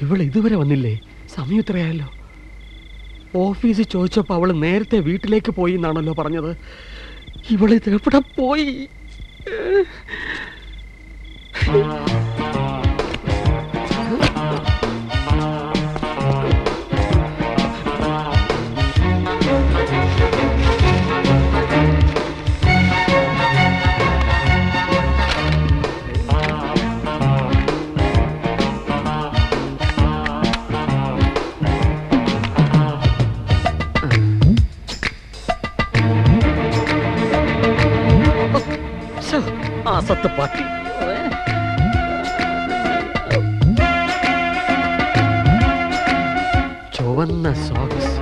ഇവൾ ഇതുവരെ വന്നില്ലേ? സമയം ഇത്രയായല്ലോ. ഓഫീസിൽ ചോദിച്ചപ്പോൾ അവൾ നേരത്തെ വീട്ടിലേക്ക് പോയി എന്നാണല്ലോ പറഞ്ഞത്. ഇവളിത് എവിടെ പോയി? സത്ത് പാട്ടി ചുവന്ന സോക്സ്.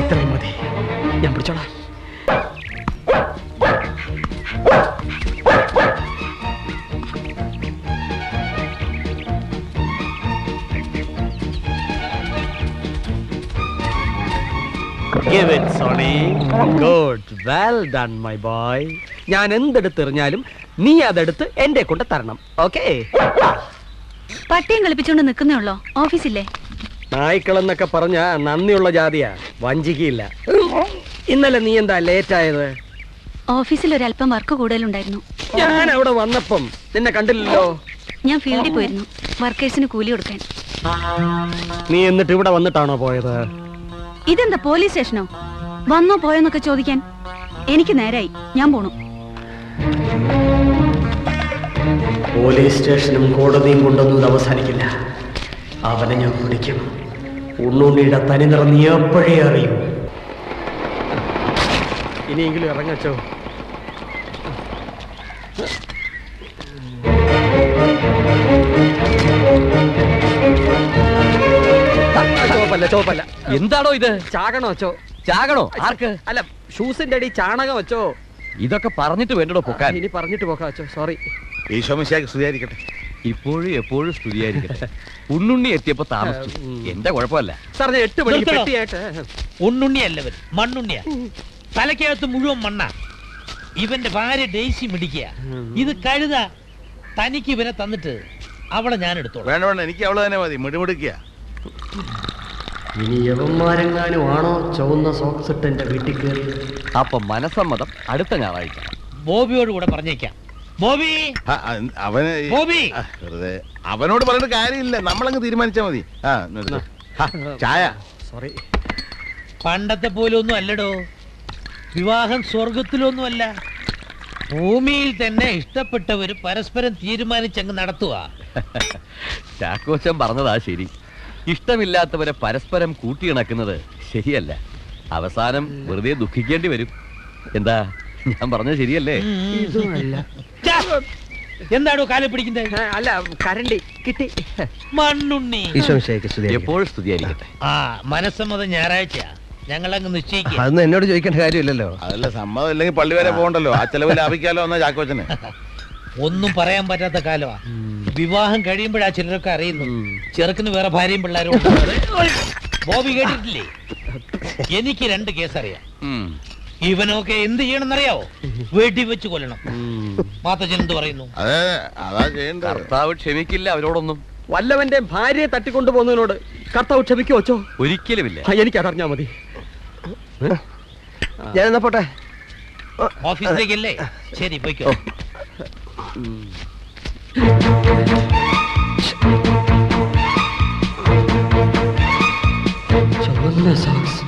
ഇത്രയും മതി, ഞാൻ പിടിച്ചോളാം. Give it, Sonny. Good. Well done, my boy. ഞാൻ എന്തെടുത്തെറിഞ്ഞാലും നീ അതെടുത്ത് എന്റെ കൊണ്ട് തരണം. ഓക്കേ? പട്ടിയും കളിപ്പിച്ചോണ്ട് നിൽക്കുന്നേ ഉള്ളോ? ഓഫീസില്ലേ? നായ്ക്കളെന്നൊക്കെ പറഞ്ഞ നന്ദിയുള്ള ജാതിയാ, വഞ്ചിക്കില്ല. ഇന്നലെ നീ എന്താ ലേറ്റ് ആയത്? ഓഫീസിൽ ഒരല്പം വർക്ക് കൂടുതലുണ്ടായിരുന്നു. ഞാൻ അവിടെ വന്നപ്പം നിന്നെ കണ്ടില്ലല്ലോ. ഞാൻ ഫീൽഡിൽ പോയിരുന്നു, വർക്കേഴ്സിന് കൂലി കൊടുക്കാൻ. നീ എന്നിട്ട് ഇവിടെ വന്നിട്ടാണോ പോയത്? ഇതെന്താ പോലീസ് സ്റ്റേഷനോ? വന്നോ പോയോന്നൊക്കെ ചോദിക്കാൻ? എനിക്ക് നേരായി, ഞാൻ പോണു. പോലീസ് സ്റ്റേഷനും കോടതിയും കൊണ്ടൊന്നും അവസാനിക്കില്ല. അവനെ ഞാൻ പിടിക്കും. ഉണ്ണുണ്ണിയുടെ തനി നിറം നീ എപ്പോഴേ അറിയൂ. ഇനിയെങ്കിലും ഇറങ്ങച്ചോ. ചോപ്പല്ല. എന്താണോ ഇത്? ചാകണോ വെച്ചോ? ചാകണോ? ആർക്ക്? അല്ല, ഷൂസിന്റെ അടി ചാണകം വെച്ചോ. ഇതൊക്കെ പറഞ്ഞിട്ട് വേണ്ടോ പൊക്കാൻ? ഇനി പറഞ്ഞിട്ട് പോക്കാ വെച്ചോ. സോറി. സ്തുതിയായിരിക്കട്ടെ. ഇപ്പോഴും എപ്പോഴും സ്തുതിയായിരിക്കട്ടെ. ഉണ്ണുണ്ണി എത്തിയപ്പോ താമസിച്ചു, എന്റെ കുഴപ്പമല്ല. സാറിന് 8 മണിക്ക് പെട്ടിയായിട്ട്. ഉണ്ണുണ്ണിയല്ലവൻ, മണ്ണുണ്ണിയാ. തലക്കകത്ത് മുഴുവൻ മണ്ണ. ഇവന്റെ ഭാര്യ ഡെയ്സി മിടിക്കുക. ഇത് കഴുത. തനിക്ക് ഇവനെ തന്നിട്ട് അവളെ ഞാൻ എടുത്തോളാം. വേണ്ട വേണ്ട, എനിക്ക് അവളെ തന്നെ മതി. മിടിമിടിക്കുക. ഇനി യവന്മാരെങ്ങാനും ആണോ ചുവന്ന സോക്സ് ഇട്ട് എന്റെ വീട്ടിൽ കയറി? അപ്പൊ മനസ്സമ്മതം അടുത്ത ഞായറാഴ്ച. ബോബിയോട് കൂടെ പറഞ്ഞേക്കാം. ബോബി, ബോബി, അവനോട് പറഞ്ഞിട്ട് കാര്യമില്ല, നമ്മളങ്ങ് തീരുമാനിച്ചാ മതി. ചായ. സോറി. പണ്ടത്തെ പോലെ ഒന്നും അല്ലടോ. വിവാഹം സ്വർഗത്തിലൊന്നും അല്ല, ഭൂമിയിൽ തന്നെ ഇഷ്ടപ്പെട്ടവര് പരസ്പരം തീരുമാനിച്ചങ്ങ് നടത്തുക. ചാക്കോച്ചൻ പറഞ്ഞതാ ശരി. ഇഷ്ടമില്ലാത്തവരെ പരസ്പരം കൂട്ടിയിണക്കുന്നത് ശരിയല്ല. അവസാനം വെറുതെ ദുഃഖിക്കേണ്ടി വരും. എന്താ ഞാൻ പറഞ്ഞത് ശരിയല്ലേ? എന്താണോ കാലം പിടിക്കുന്നത്? അല്ല, കരണ്ടി കിട്ടി. മണ്ണുണ്ണി എപ്പോഴും സ്തുതിയായിരിക്കട്ടെ. മനസ്സമ്മതം ഞായറാഴ്ചയാ, ഞങ്ങളങ്ങ് നിശ്ചയിക്കുക. അതൊന്നും എന്നോട് ചോദിക്കേണ്ട കാര്യമില്ലല്ലോ. അതല്ല, സമ്മതം ഇല്ലെങ്കിൽ പള്ളി വരെ പോകണ്ടല്ലോ. ആ ചെലവ് ലാഭിക്കാലോ എന്നാ ചാക്കോച്ചന്. ഒന്നും പറയാൻ പറ്റാത്ത കാലമാ. വിവാഹം കഴിയുമ്പോഴാ ചിലരൊക്കെ അറിയുന്നു ചെറുക്കിന് വേറെ ഭാര്യയും പിള്ളേരും. ബോബി കേട്ടിട്ടില്ലേ? എനിക്ക് 2 കേസ് അറിയാം. ഇവനൊക്കെ എന്ത് ചെയ്യണമെന്നറിയാവോ? വെടി വെച്ച് കൊല്ലണം. മാത്തച്ഛൻ എന്ത് പറയുന്നു? കർത്താവ് ക്ഷമിക്കില്ല അവരോടൊന്നും. വല്ലവന്റെ ഭാര്യയെ തട്ടിക്കൊണ്ടു പോകുന്നതിനോട് കർത്താവ് ക്ഷമിക്കോ വെച്ചോ? ഒരിക്കലുമില്ല. എനിക്ക് അതറിഞ്ഞാ മതി. ഞാൻ എന്നാ പോട്ടെ. ഓഫീസിലേക്കല്ലേ? ശരി, പോയിക്കോ. ചുവന്ന സോക്സ്.